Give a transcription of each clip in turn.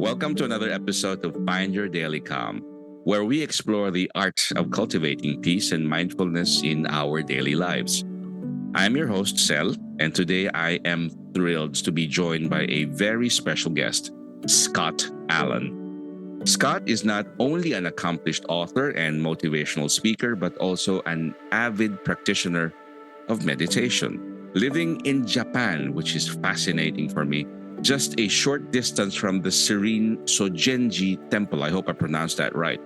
Welcome to another episode of Find Your Daily Calm, where we explore the art of cultivating peace and mindfulness in our daily lives. I'm your host, Sel, and today I am thrilled to be joined by a very special guest, Scott Allen. Scott is not only an accomplished author and motivational speaker, but also an avid practitioner of meditation, living in Japan, which is fascinating for me. Just a short distance from the serene Sojenji Temple. I hope I pronounced that right.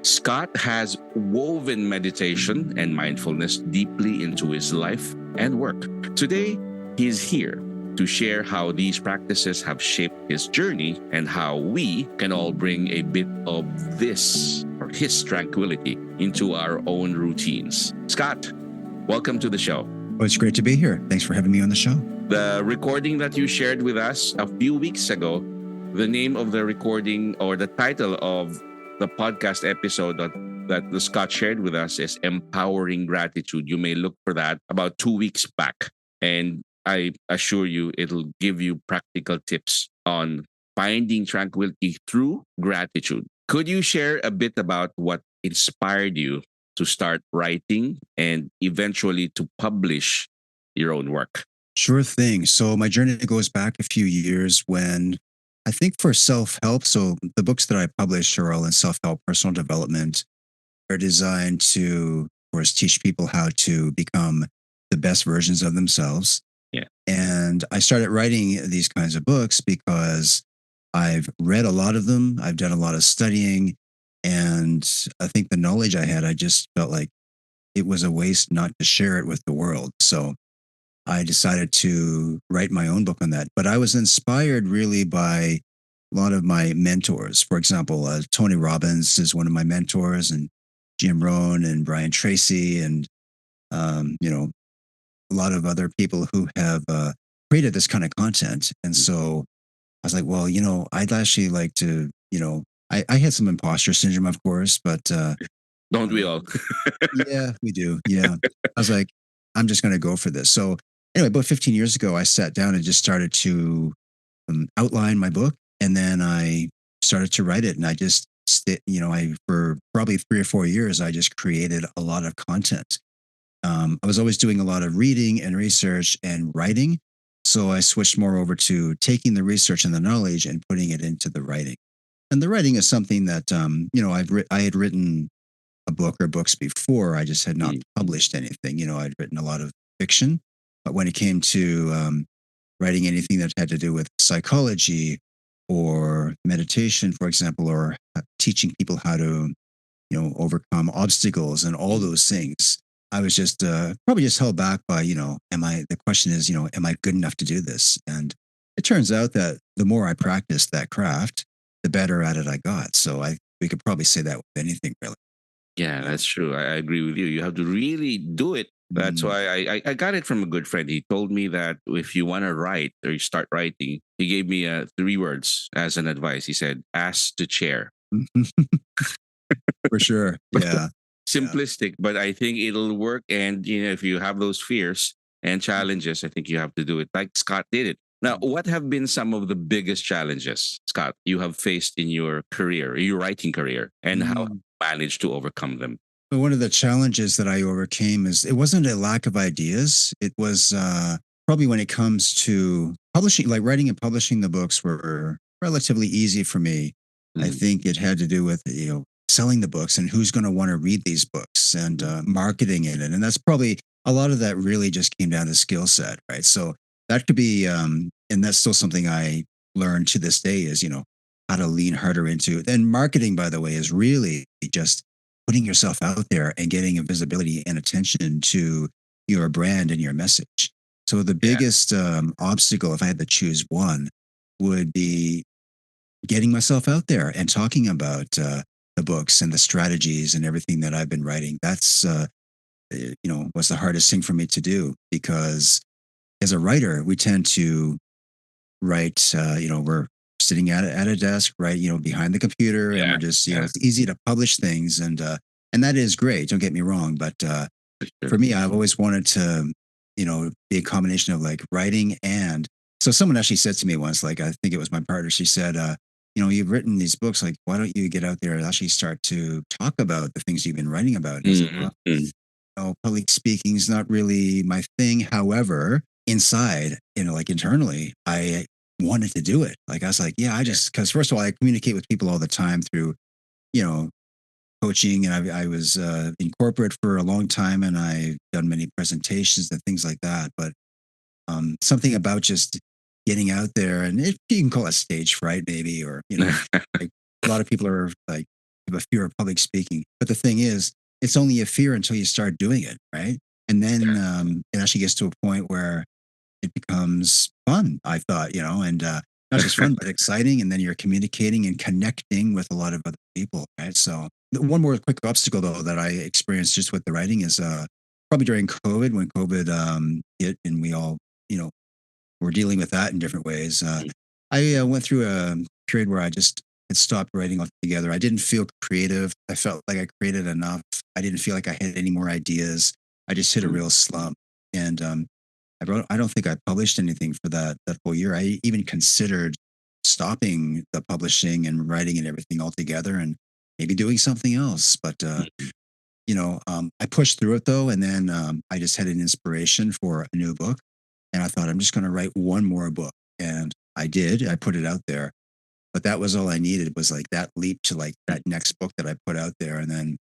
Scott has woven meditation and mindfulness deeply into his life and work. Today, he is here to share how these practices have shaped his journey and how we can all bring a bit of this or his tranquility into our own routines. Scott, welcome to the show. Well, it's great to be here. Thanks for having me on the show. The recording that you shared with us a few weeks ago, the name of the recording or the title of the podcast episode that the Scott shared with us is Empowering Gratitude. You may look for that about 2 weeks back. And I assure you, it'll give you practical tips on finding tranquility through gratitude. Could you share a bit about what inspired you to start writing and eventually to publish your own work? Sure thing. So my journey goes back a few years when I think for self-help, so the books that I publish are all in self-help, personal development, are designed to, of course, teach people how to become the best versions of themselves. Yeah. And I started writing these kinds of books because I've read a lot of them. I've done a lot of studying. And I think the knowledge I had, I just felt like it was a waste not to share it with the world. So I decided to write my own book on that. But I was inspired really by a lot of my mentors. For example, Tony Robbins is one of my mentors, and Jim Rohn and Brian Tracy, and a lot of other people who have created this kind of content. And so I was like, well, I'd actually like to, I had some imposter syndrome, of course, but Don't we all? yeah, we do. Yeah. I was like, I'm just going to go for this. So anyway, about 15 years ago, I sat down and just started to outline my book. And then I started to write it. And I just, for probably 3 or 4 years, I just created a lot of content. I was always doing a lot of reading and research and writing. So I switched more over to taking the research and the knowledge and putting it into the writing. And the writing is something that, I had written a book or books before. I just had not published anything. I'd written a lot of fiction. But when it came to writing anything that had to do with psychology or meditation, for example, or teaching people how to, overcome obstacles and all those things, I was just probably just held back by, the question is, am I good enough to do this? And it turns out that the more I practiced that craft, the better at it I got. So we could probably say that with anything, really. Yeah, that's true. I agree with you. You have to really do it. That's why I got it from a good friend. He told me that if you want to write or you start writing, he gave me 3 words as an advice. He said, ask the chair. For sure. Yeah. Simplistic, but I think it'll work. And, if you have those fears and challenges, I think you have to do it like Scott did it. Now, what have been some of the biggest challenges, Scott, you have faced in your career, your writing career, and how you managed to overcome them? But one of the challenges that I overcame is it wasn't a lack of ideas. It was probably when it comes to publishing, like writing and publishing the books were relatively easy for me. I think it had to do with, selling the books and who's going to want to read these books and marketing it. And that's probably a lot of that really just came down to skill set, right? So that could be, and that's still something I learned to this day is, how to lean harder into it. And marketing, by the way, is really just putting yourself out there and getting a visibility and attention to your brand and your message. So the biggest obstacle, if I had to choose one, would be getting myself out there and talking about the books and the strategies and everything that I've been writing. That's, was the hardest thing for me to do because as a writer, we tend to write, we're sitting at a desk, right, behind the computer and we're just, it's easy to publish things. And that is great. Don't get me wrong. But for me, I've always wanted to, be a combination of like writing and so someone actually said to me once, like, I think it was my partner, she said, you've written these books. Like, why don't you get out there and actually start to talk about the things you've been writing about? And I said, well, Mm. public speaking is not really my thing. However, inside, like internally, I wanted to do it. Like, I was like, yeah, because first of all, I communicate with people all the time through, you know, coaching. And I was in corporate for a long time and I've done many presentations and things like that. But something about just getting out there, and you can call it stage fright, maybe, or like a lot of people are like have a fear of public speaking. But the thing is, it's only a fear until you start doing it, right? And then it actually gets to a point where it becomes fun. I thought, and not just fun, but exciting. And then you're communicating and connecting with a lot of other people, right? So one more quick obstacle though that I experienced just with the writing is probably during COVID when COVID hit and we all you know we're dealing with that in different ways. I went through a period where I just had stopped writing altogether. I didn't feel creative. I felt like I created enough. I didn't feel like I had any more ideas. I just hit a real slump, and I don't think I published anything for that whole year. I even considered stopping the publishing and writing and everything altogether, and maybe doing something else. But I pushed through it though, and then I just had an inspiration for a new book, and I thought I'm just going to write one more book, and I did. I put it out there, but that was all I needed was like that leap to like that next book that I put out there, and then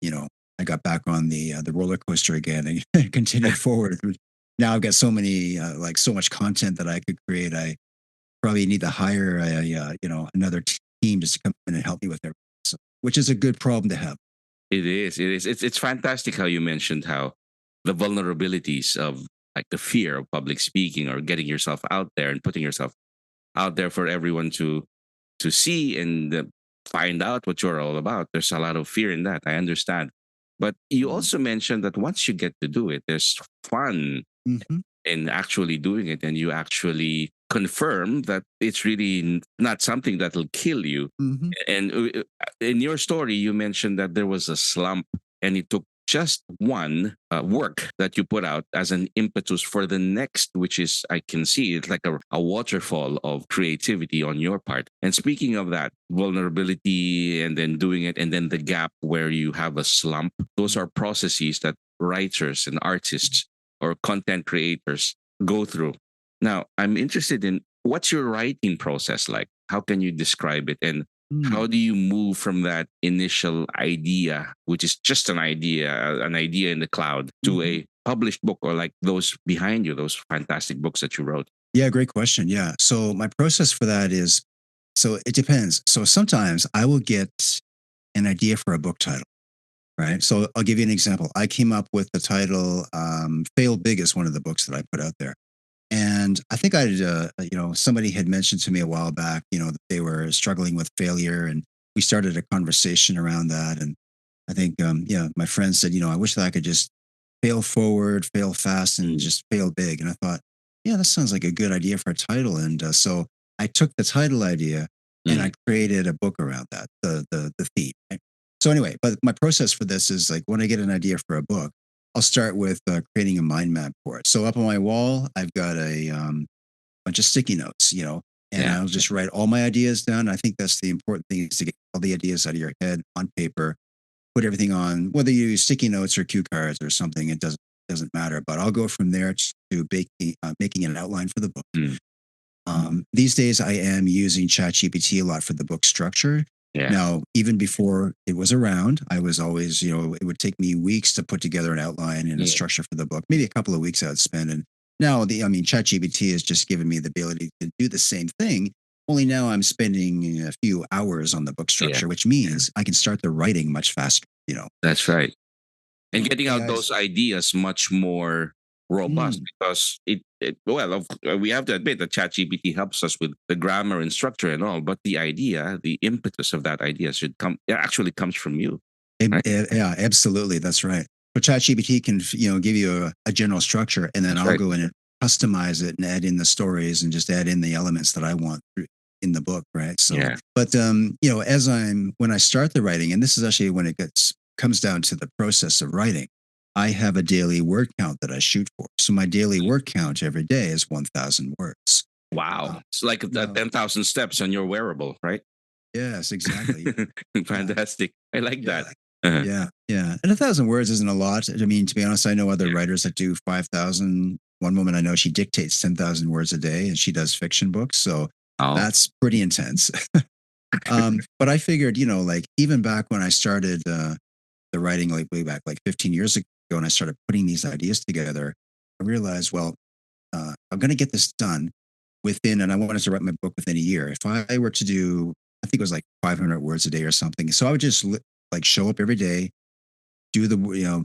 you know I got back on the roller coaster again and continued forward. Now I've got so many like so much content that I could create. I probably need to hire another team just to come in and help me with it, so, which is a good problem to have. It is. It is. It's fantastic how you mentioned how the vulnerabilities of like the fear of public speaking or getting yourself out there and putting yourself out there for everyone to see and find out what you're all about. There's a lot of fear in that. I understand. But you Mhm. also mentioned that once you get to do it, there's fun Mhm. in actually doing it, and you actually confirm that it's really not something that'll kill you. Mhm. And in your story, you mentioned that there was a slump, and it took just one work that you put out as an impetus for the next, which is, I can see it's like a waterfall of creativity on your part. And speaking of that, vulnerability and then doing it, and then the gap where you have a slump, those are processes that writers and artists or content creators go through. Now, I'm interested in what's your writing process like? How can you describe it? And how Mm. do you move from that initial idea, which is just an idea in the cloud, to Mhm. a published book or like those behind you, those fantastic books that you wrote? Yeah, great question. Yeah. So my process for that is so it depends. So sometimes I will get an idea for a book title, right? So I'll give you an example. I came up with the title Fail Big is one of the books that I put out there. And I think somebody had mentioned to me a while back, that they were struggling with failure. And we started a conversation around that. And I think, yeah, my friend said, I wish that I could just fail forward, fail fast, and Mm. just fail big. And I thought, yeah, that sounds like a good idea for a title. And so I took the title idea and Mm. I created a book around that, the theme. Right? So anyway, but my process for this is like when I get an idea for a book, I'll start with creating a mind map for it. So up on my wall, I've got a bunch of sticky notes, and Yeah. I'll just write all my ideas down. I think that's the important thing is to get all the ideas out of your head on paper, put everything on, whether you use sticky notes or cue cards or something, it doesn't matter. But I'll go from there to making an outline for the book. Mm. These days, I am using ChatGPT a lot for the book structure. Yeah. Now, even before it was around, I was always, it would take me weeks to put together an outline and a Yeah. structure for the book. Maybe a couple of weeks I'd spend. And now, ChatGPT has just given me the ability to do the same thing. Only now I'm spending a few hours on the book Yeah. structure, which means I can start the writing much faster. That's right. And getting out AI's. those ideas much more robust Mm, because we have to admit that ChatGPT helps us with the grammar and structure and all, but the idea, the impetus of that idea should come, it actually comes from you, right? Yeah, absolutely. That's right. But ChatGPT can, give you a general structure, and then That's I'll right. go in and customize it and add in the stories and just add in the elements that I want in the book, right? So, Yeah. but when I start the writing, and this is actually when it comes down to the process of writing, I have a daily word count that I shoot for. So my daily word count every day is 1,000 words. Wow. Uh, It's like the now, 10,000 steps on your wearable, right? Yes, exactly. Yeah, Fantastic. I like that. yeah, Uh-huh. yeah. And 1,000 words isn't a lot. I mean, to be honest, I know other Yeah. writers that do 5,000. One woman I know, she dictates 10,000 words a day, and she does fiction books. So Oh, that's pretty intense. But I figured, like even back when I started the writing, like way back, like 15 years ago, and I started putting these ideas together, I realized, well, I'm going to get this done within, and I wanted to write my book within a year. If I were to do, I think it was like 500 words a day or something. So I would just like show up every day, do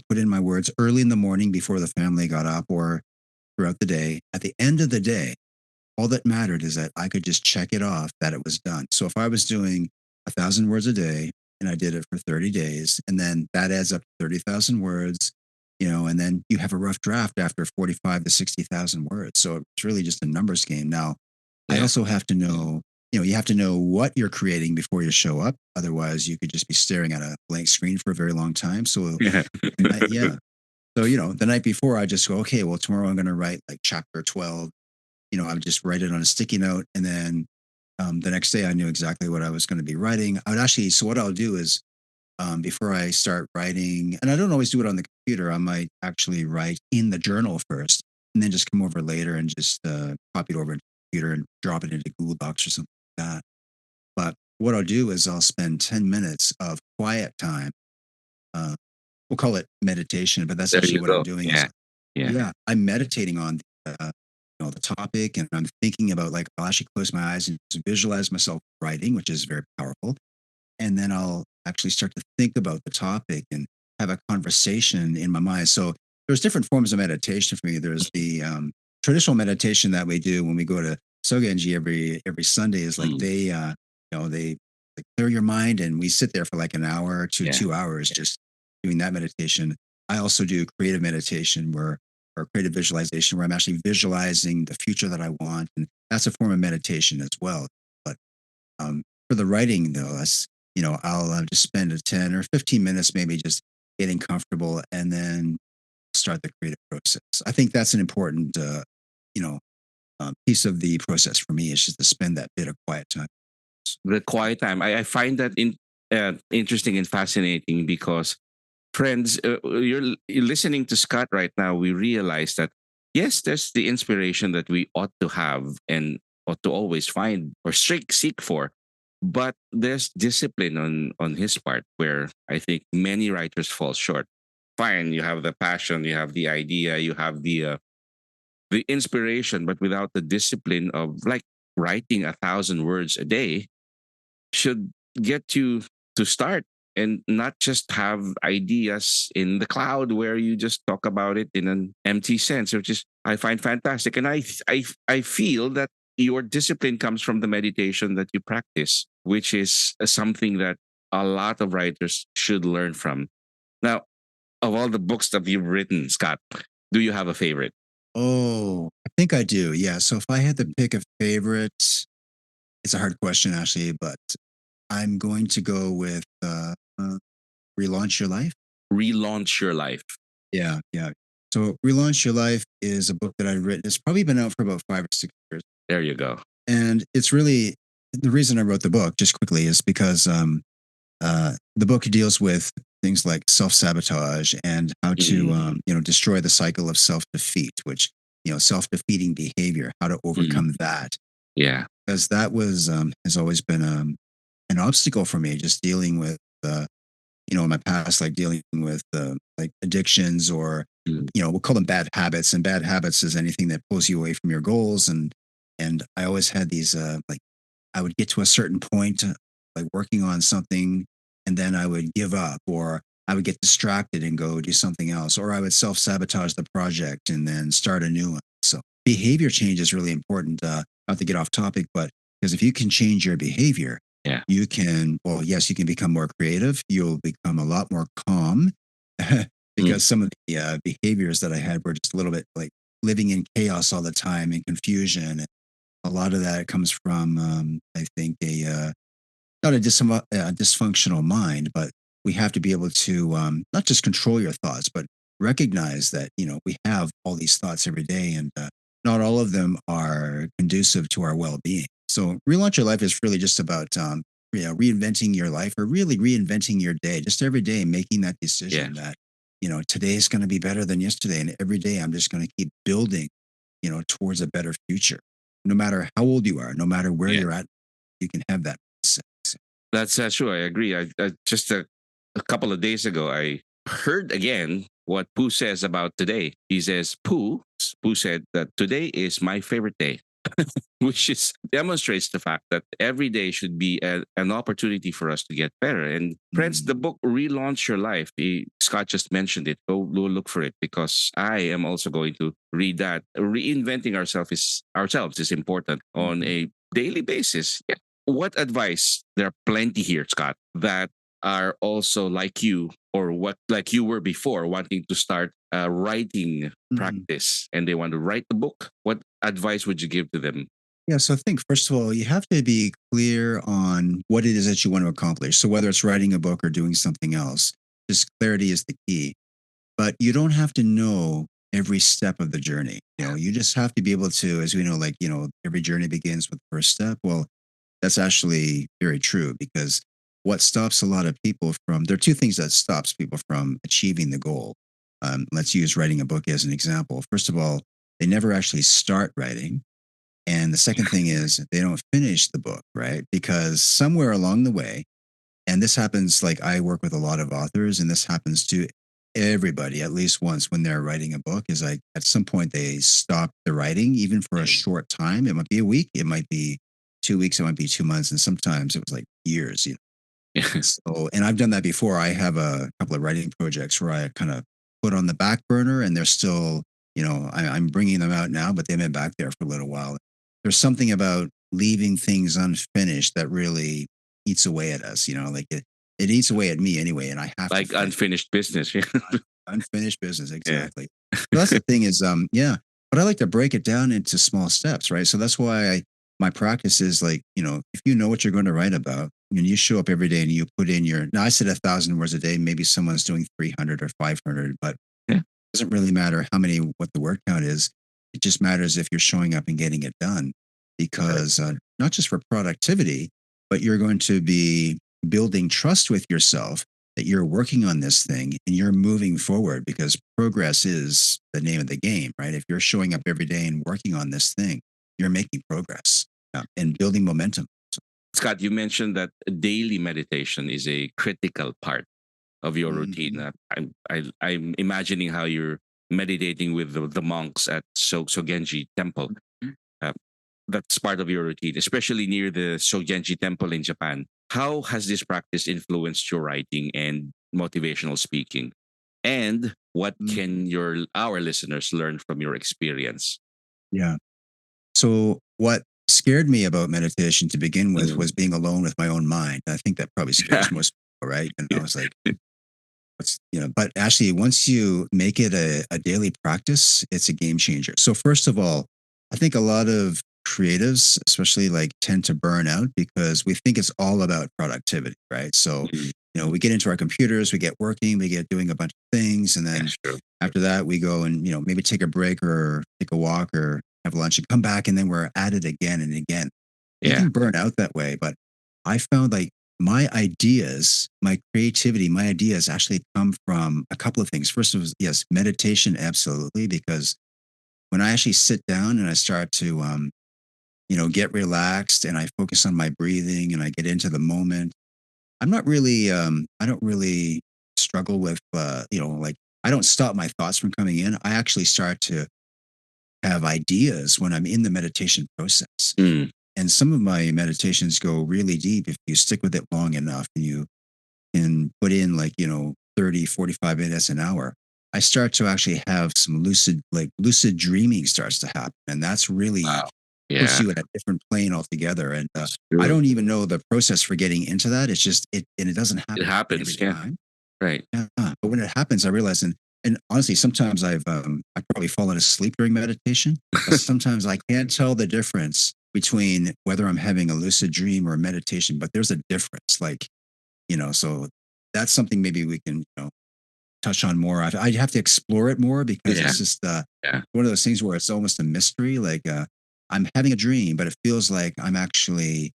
put in my words early in the morning before the family got up or throughout the day. At the end of the day, all that mattered is that I could just check it off that it was done. So if I was doing 1,000 words a day and I did it for 30 days, and then that adds up to 30,000 words, and then you have a rough draft after 45 to 60,000 words. So it's really just a numbers game. Now, I yeah. also have to know, you have to know what you're creating before you show up. Otherwise, you could just be staring at a blank screen for a very long time. So, Yeah. yeah. So, the night before, I just go, okay, well, tomorrow I'm going to write like chapter 12. I would just write it on a sticky note. And then the next day I knew exactly what I was going to be writing. I would actually, so what I'll do is before I start writing, and I don't always do it on the computer, I might actually write in the journal first and then just come over later and just copy it over into the computer and drop it into Google Docs or something like that. But what I'll do is I'll spend 10 minutes of quiet time. Uh, we'll call it meditation, but that's There actually you what I'm go. doing is Yeah. Yeah. yeah, I'm meditating on the topic, and I'm thinking about like I'll actually close my eyes and just visualize myself writing, which is very powerful. And then I'll actually start to think about the topic and have a conversation in my mind. So there's different forms of meditation for me. There's the traditional meditation that we do when we go to Sogenji every Sunday is like Mm. they like clear your mind, and we sit there for like an hour to Yeah. 2 hours just doing that meditation. I also do creative meditation or creative visualization where I'm actually visualizing the future that I want, and that's a form of meditation as well. But for the writing though, I'll just spend a 10 or 15 minutes maybe just getting comfortable and then start the creative process. I think that's an important, you know, piece of the process for me is just to spend that bit of quiet time. The quiet time. I find that interesting and fascinating because friends, you're listening to Scott right now. We realize that yes, there's the inspiration that we ought to have and ought to always find or seek for, but there's discipline on his part where I think many writers fall short. Fine, you have the passion, you have the idea, you have the inspiration, but without the discipline of like writing 1,000 words a day, should get you to start and not just have ideas in the cloud where you just talk about it in an empty sense, which is I find fantastic. And I feel that your discipline comes from the meditation that you practice, which is something that a lot of writers should learn from. Now, of all the books that you've written, Scott, do you have a favorite? Oh, I think I do. Yeah. So if I had to pick a favorite, it's a hard question actually, but I'm going to go with Relaunch Your Life. Relaunch your life. Yeah. Yeah. So Relaunch Your Life is a book that I've written. It's probably been out for about 5 or 6 years. There you go. And it's really the reason I wrote the book, just quickly, is because the book deals with things like self sabotage and how to, Mm, destroy the cycle of self defeat, which, self defeating behavior, how to mm, overcome that. yeah. Because that has always been an obstacle for me, just dealing with, in my past, like dealing with like addictions or, Mm, we'll call them bad habits. And bad habits is anything that pulls you away from your goals. And I always had these, like, I would get to a certain point, like working on something, and then I would give up, or I would get distracted and go do something else, or I would self sabotage the project and then start a new one. So behavior change is really important. Not to get off topic, but because if you can change your behavior, yeah. you can, well, yes, you can become more creative. You'll become a lot more calm Mm, because some of the behaviors that I had were just a little bit like living in chaos all the time and confusion. A lot of that comes from, I think, not a dysfunctional mind, but we have to be able to not just control your thoughts, but recognize that we have all these thoughts every day, and not all of them are conducive to our well-being. So, relaunch your life is really just about reinventing your life or really reinventing your day, just every day making that Yeah. decision that, today is going to be better than yesterday. And every day I'm just going to keep building, towards a better future. No matter how old you are, no matter where Yeah. you're at, you can have that mindset. That's true. I agree. I just a couple of days ago, I heard again what Pooh says about today. He says, Pooh said that today is my favorite day, which is demonstrates the fact that every day should be an opportunity for us to get better. And friends, Mm, the book Relaunch Your Life, Scott just mentioned it. Go look for it because I am also going to read that. Reinventing ourselves is important on mhm. a daily basis. Yeah. What advice? There are plenty here, Scott, that are also like you or what like you were before, wanting to start writing Mhm. practice and they want to write the book. What advice would you give to them? Yeah, so I think first of all, you have to be clear on what it is that you want to accomplish. So whether it's writing a book or doing something else, just clarity is the key. But you don't have to know every step of the journey. You just have to be able to, as we know, like, every journey begins with the first step. Well, that's actually very true because what stops a lot of people from there are two things that stops people from achieving the goal. Let's use writing a book as an example. First of all, they never actually start writing. And the second thing is they don't finish the book, right? Because somewhere along the way, and this happens like I work with a lot of authors, and this happens to everybody at least once when they're writing a book, is like at some point they stop the writing, even for a short time. It might be a week, it might be 2 weeks, it might be 2 months, and sometimes it was like years. Yeah. So, and I've done that before. I have a couple of writing projects where I kind of put on the back burner and they're still, I'm bringing them out now, but they've been back there for a little while. There's something about leaving things unfinished that really eats away at us, like it eats away at me anyway. And I have to Like finish unfinished business. Yeah. unfinished business. Yeah. Exactly. So that's the thing is, yeah, but I like to break it down into small steps, right? So that's why my practice is like, if you know what you're going to write about and you show up every day and you put in now I said 1,000 words a day, maybe someone's doing 300 or 500, but Yeah. it doesn't really matter what the word count is. It just matters if you're showing up and getting it done Correct. because not just for productivity, but you're going to be building trust with yourself that you're working on this thing and you're moving forward because progress is the name of the game, right? If you're showing up every day and working on this thing, you're making progress and building momentum. Scott, you mentioned that daily meditation is a critical part of your routine. Mhm. I'm imagining how you're meditating with the monks at Sogenji Temple. Uh, that's part of your routine, especially near the Sogenji Temple in Japan. How has this practice influenced your writing and motivational speaking? And what Mhm. can our listeners learn from your experience? Yeah. So, what scared me about meditation to begin with Mm. was being alone with my own mind. I think that probably Yeah. scares most people, right? And I Yeah. was like, but actually, once you make it a daily practice, it's a game changer. So, first of all, I think a lot of creatives, especially like, tend to burn out because we think it's all about productivity, right? So, Mm. we get into our computers, we get working, we get doing a bunch of things. And then That's true. after that, we go and, maybe take a break or take a walk or have lunch and come back. And then we're at it again and again. You Yeah. can burn out that way. But I found like my ideas, my creativity, my ideas actually come from a couple of things. First of all, yes, meditation, absolutely. Because when I actually sit down and I start to, get relaxed and I focus on my breathing and I get into the moment, I don't really struggle with, like, I don't stop my thoughts from coming in. I actually start to have ideas when I'm in the meditation process. Mm. And some of my meditations go really deep if you stick with it long enough and you can put in like, 30, 45 minutes, an hour. I start to actually have some lucid dreaming starts to happen. And that's really Wow. puts Yeah. you in a different plane altogether. And That's I true. don't even know the process for getting into that. It's just and it doesn't It happen every happens. Yeah. time. Right. Yeah. But when it happens, I realize and honestly, sometimes I've probably fallen asleep during meditation, but sometimes I can't tell the difference between whether I'm having a lucid dream or a meditation, but there's a difference. Like, so that's something maybe we can, touch on more. I'd have to explore it more because Yeah. it's just Yeah. one of those things where it's almost a mystery. Like I'm having a dream, but it feels like I'm actually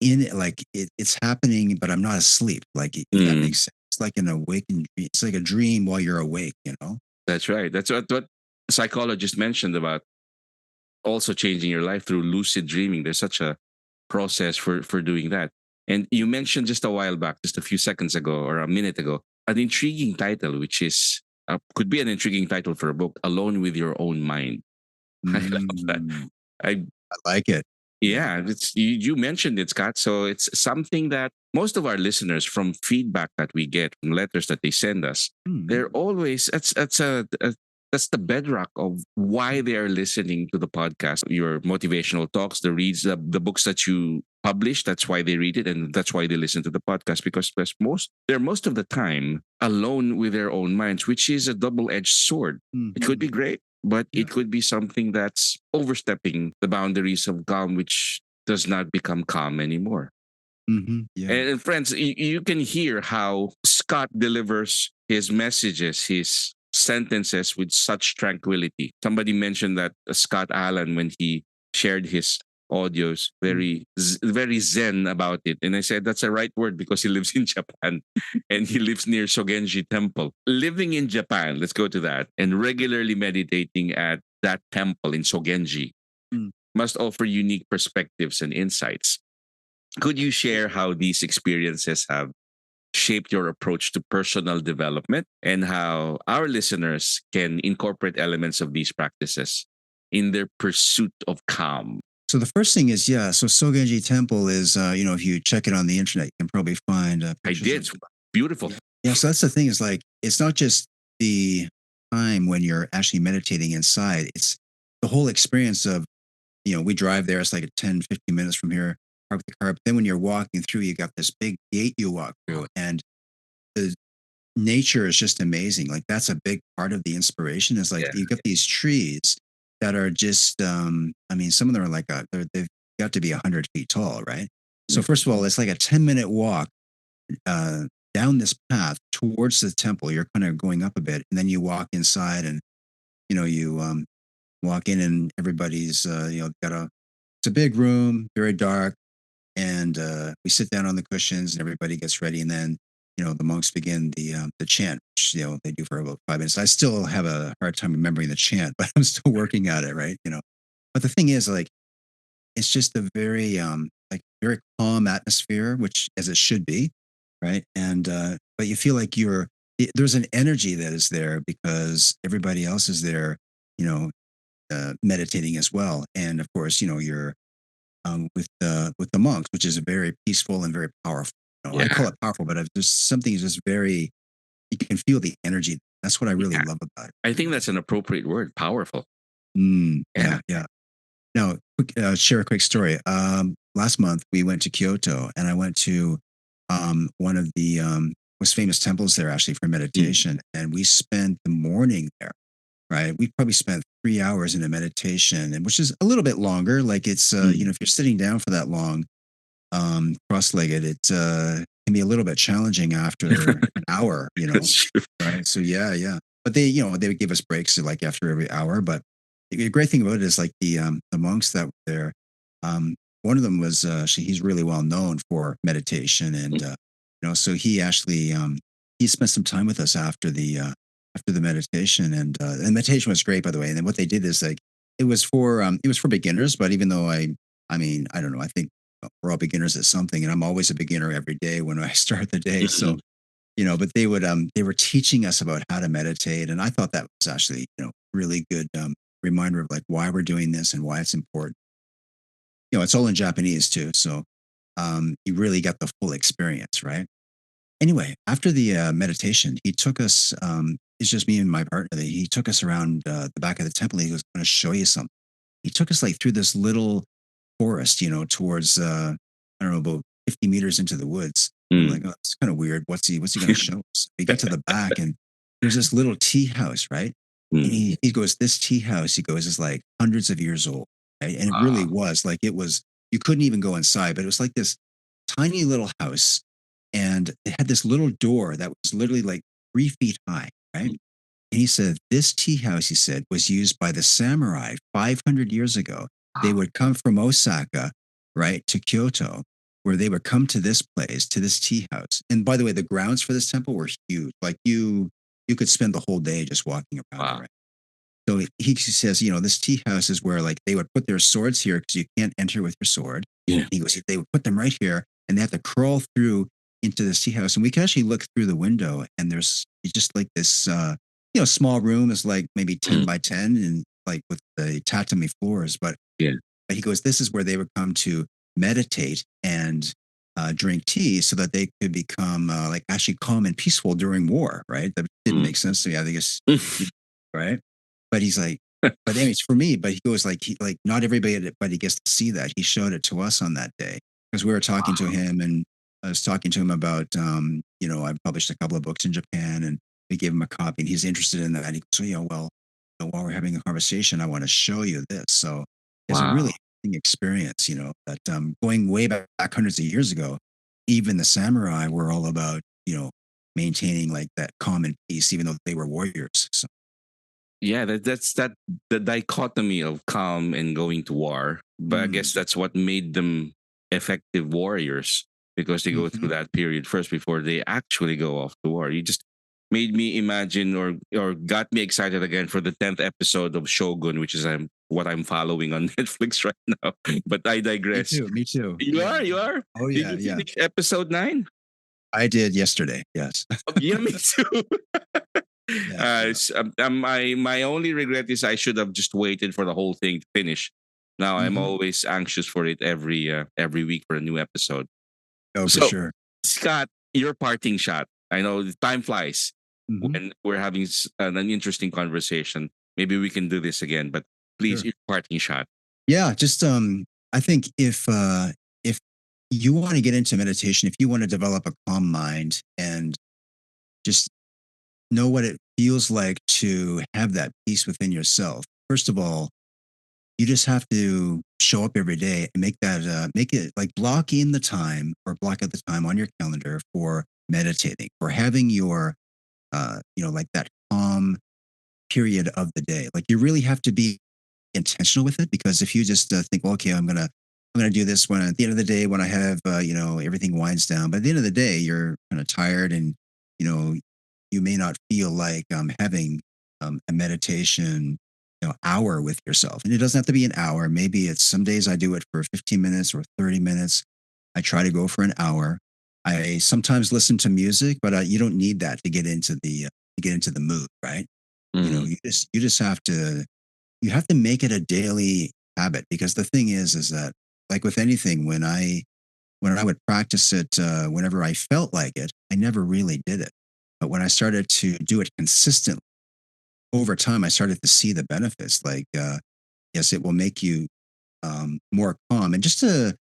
in it, like it's happening, but I'm not asleep. Like if that Mm, makes sense. It's like an awakened dream. It's like a dream while you're awake, you know? that's right. That's what psychologists mentioned about also changing your life through lucid dreaming. There's such a process for doing that. And you mentioned just a while back, just a few seconds ago or a minute ago, an intriguing title, which is could be an intriguing title for a book, "Alone with Your Own Mind." I love that. Mm, I I like it. Yeah. Yeah, it's you mentioned it, Scott. So it's something that most of our listeners, from feedback that we get from letters that they send us, Mm, they're always that's the bedrock of why they are listening to the podcast. Your motivational talks, the reads, the books that you publish. That's why they read it, and that's why they listen to the podcast, because they're most of the time alone with their own minds, which is a double edged sword. It could mhm. be great, but Yeah. it could be something that's overstepping the boundaries of calm, which does not become calm anymore. Yeah. And friends, you can hear how Scott delivers his messages, his sentences with such tranquility. Somebody mentioned that Scott Allen, when he shared his audios, Mm. very zen about it. And I said that's a right word because he lives in Japan and he lives near Sogenji Temple. Living in Japan, let's go to that, and regularly meditating at that temple in Sogenji Mm. must offer unique perspectives and insights. Could you share how these experiences have shaped your approach to personal development and how our listeners can incorporate elements of these practices in their pursuit of calm? So the first thing is, yeah. So Sogenji Temple is, if you check it on the internet, you can probably find I pictures did. of. Beautiful. Yeah. So that's the thing is like, it's not just the time when you're actually meditating inside. It's the whole experience of, we drive there. It's like 10, 15 minutes from here, park the car. But then when you're walking through, you got this big gate you walk through, and the nature is just amazing. Like that's a big part of the inspiration is like Yeah. you got these trees that are just I mean, some of them are like they've got to be 100 feet tall, right? So Mm. first of all, it's like a 10-minute walk uh down this path towards the temple. You're kind of going up a bit, and then you walk inside, and you walk in, and everybody's got it's a big room, very dark, and we sit down on the cushions, and everybody gets ready, and then the monks begin the chant, which they do for about 5 minutes. I still have a hard time remembering the chant, but I'm still working at it, right? But the thing is, like, it's just a very like very calm atmosphere, which as it should be, right? And but you feel like there's an energy that is there because everybody else is there, you know, meditating as well, and of course, you're with the monks, which is very peaceful and very powerful. I Yeah. call it powerful, but there's something just very you can feel the energy. That's what I really Yeah. love about it. I think that's an appropriate word. Powerful. Yeah. Yeah, yeah. Now, share a quick story. Last month we went to Kyoto, and I went to one of the most famous temples there actually for Mm. meditation, and we spent the morning there. Right, we probably spent 3 hours in a meditation, and which is a little bit longer. Like it's Mm. if you're sitting down for that long, cross-legged, it can be a little bit challenging after an hour, That's true. right? So yeah. But they would give us breaks like after every hour. But the great thing about it is like the monks that were there, one of them was he's really well known for meditation, and so he actually he spent some time with us after the meditation, and the meditation was great, by the way. And then what they did is like it was for beginners, but even though I mean, I don't know, I think we're all beginners at something, and I'm always a beginner every day when I start the day. So, Mhm. but they were teaching us about how to meditate, and I thought that was actually, really good reminder of like why we're doing this and why it's important. It's all in Japanese too, so you really got the full experience, right? Anyway, after the meditation, he took us. It's just me and my partner. He took us around the back of the temple. He was going to show you something. He took us like through this little forest, towards I don't know, about 50 meters into the woods. I'm Mm. like, oh, it's kind of weird. What's he going to show us? We get to the back, and there's this little tea house, right? And Mm. he goes, this tea house, he goes, is like hundreds of years old, right? And it really Wow. was like it was. You couldn't even go inside, but it was like this tiny little house, and it had this little door that was literally like 3 feet high, right? Mm. And he said, this tea house, he said, was used by the samurai 500 years ago. They Wow. would come from Osaka, right, to Kyoto. where they would come to this place, to this tea house. And by the way, the grounds for this temple were huge. Like you could spend the whole day just walking around it, Wow. right? So he says, you know, this tea house is where like they would put their swords here because you can't enter with your sword. Yeah. He goes, they would put them right here and they have to crawl through into this tea house. And we can actually look through the window and there's just like this, small room is like maybe 10 Mm. by 10 and like with the tatami floors. Yeah. But he goes, this is where they would come to meditate and drink tea so that they could become like actually calm and peaceful during war, right? That didn't Mm. make sense to me. I think it's right. But he's like, but anyways, for me, but he goes like, not everybody gets to see that. He showed it to us on that day because we were talking to Wow. him and I was talking to him about, I published a couple of books in Japan and we gave him a copy and he's interested in that. And he goes, so, while we're having a conversation, I want to show you this. So it's a really Wow. interesting experience, that going way back hundreds of years ago, even the samurai were all about, maintaining like that common peace, even though they were warriors. So, Yeah, that's the dichotomy of calm and going to war. But I mm, guess that's what made them effective warriors because they go through mhm. that period first before they actually go off to war. You just made me imagine or got me excited again for the 10th episode of Shogun, which is what I'm following on Netflix right now. But I Me digress. too. Me too. You Yeah. are, you are. Oh Did yeah. you Yeah. finish episode 9? I did yesterday. Yes. Oh, yeah, me too. Yeah. Yeah. My only regret is I should have just waited for the whole thing to finish. Now I'm Hmm. always anxious for it every week for a new episode. Oh, for So sure. Scott, your parting shot. I know the time flies Hmm. when we're having an interesting conversation. Maybe we can do this again, but please, Sure. your parting shot. Yeah. Just I think if you want to get into meditation, if you want to develop a calm mind and just know what it feels like to have that peace within yourself. First of all, you just have to show up every day and make it like block in the time or block out the time on your calendar for meditating, for having your like that calm period of the day. Like you really have to be intentional with it because if you just think, well, okay, I'm gonna do this when at the end of the day when I have everything winds down. But at the end of the day, you're kind of tired and you know you may not feel like having a meditation hour with yourself. And it doesn't have to be an hour. Maybe it's some days I do it for 15 minutes or 30 minutes. I try to go for an hour. I sometimes listen to music, but you don't need that to get into the mood, right? Mhm. You just have to make it a daily habit because the thing is that like with anything when I would practice it whenever I felt like it, I never really did it. But when I started to do it consistently over time, I started to see the benefits. Like, yes, it will make you more calm. And just to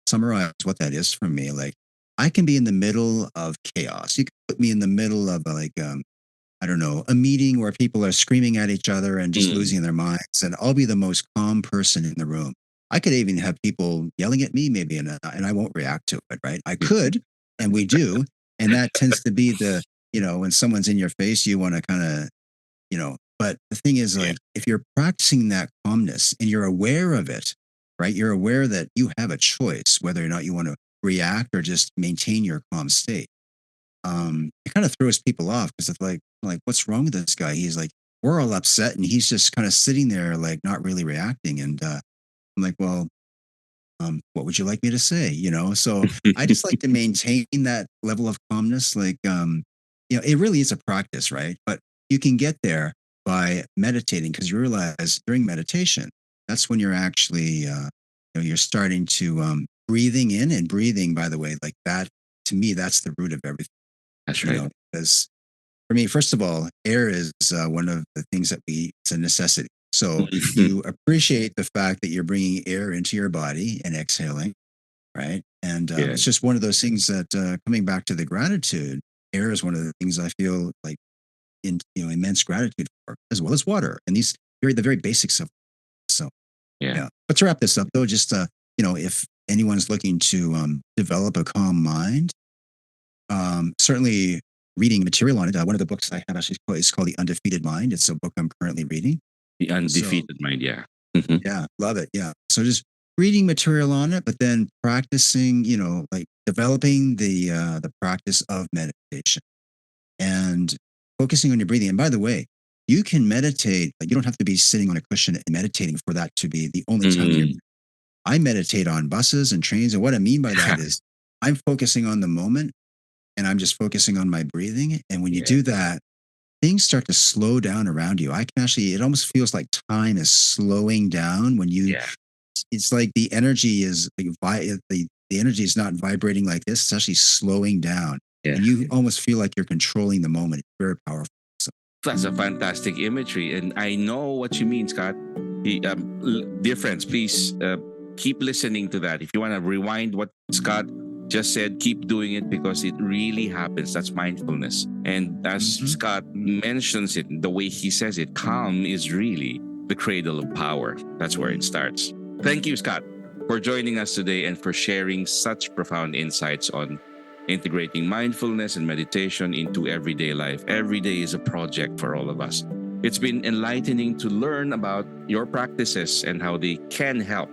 summarize what that is for me, like I can be in the middle of chaos. You can put me in the middle of I don't know, a meeting where people are screaming at each other and just Mm. losing their minds, and I'll be the most calm person in the room. I could even have people yelling at me, maybe, and I won't react to it, right? I could, and we do, and that tends to be when someone's in your face, you want to kind of, But the thing is, Yeah, like, if you're practicing that calmness and you're aware of it, right? You're aware that you have a choice whether or not you want to react or just maintain your calm state. It kind of throws people off because it's like, what's wrong with this guy? He's like, we're all upset, and he's just kind of sitting there, like, not really reacting. And I'm like, well, what would you like me to say? So I just like to maintain that level of calmness. Like, it really is a practice, right? But you can get there by meditating because you realize during meditation, that's when you're actually, you're starting to breathing in and breathing. By the way, like that to me, that's the root of everything. that's You right. know, because for me, first of all, air is one of the things that it's a necessity. So you appreciate the fact that you're bringing air into your body and exhaling, right? And Yeah, it's just one of those things that coming back to the gratitude, air is one of the things I feel like immense gratitude for, as well as water and these the very basics of. So yeah. yeah. But to wrap this up, though, just if anyone's looking to develop a calm mind, certainly reading material on it. One of the books I have actually is called The Undefeated Mind. It's a book I'm currently reading. The So undefeated mind. Yeah. Mhm. yeah, love it. Yeah. So just reading material on it, but then practicing, like developing the practice of meditation and focusing on your breathing. And by the way, you can meditate. Like, you don't have to be sitting on a cushion and meditating for that to be the only time that you're. Mm. I meditate on buses and trains, and what I mean by that is I'm focusing on the moment and I'm just focusing on my breathing. And when you Yeah. do that, things start to slow down around you. I can actually, it almost feels like time is slowing down when you, Yeah. it's like the energy is like the energy is not vibrating like this. It's actually slowing down. Yeah. And you almost feel like you're controlling the moment. It's very powerful. So, That's a fantastic imagery, and I know what you mean, Scott. Dear friends, please keep listening to that. If you want to rewind what Scott just said, keep doing it because it really happens. That's mindfulness. And as Scott mentions it, the way he says it, calm is really the cradle of power. That's where it starts. Thank you, Scott, for joining us today and for sharing such profound insights on integrating mindfulness and meditation into everyday life. Every day is a project for all of us. It's been enlightening to learn about your practices and how they can help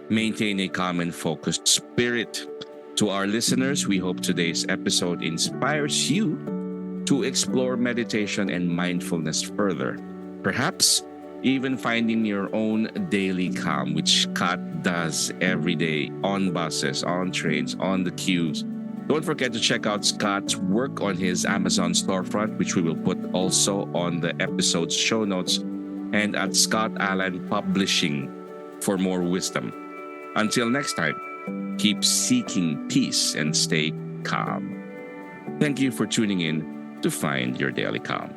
maintain a calm and focused spirit. To our listeners, we hope today's episode inspires you to explore meditation and mindfulness further. Perhaps even finding your own daily calm, which Scott does every day on buses, on trains, on the queues. Don't forget to check out Scott's work on his Amazon storefront, which we will put also on the episode's show notes, and at Scott Allan Publishing for more wisdom. Until next time, keep seeking peace and stay calm. Thank you for tuning in to Find Your Daily Calm.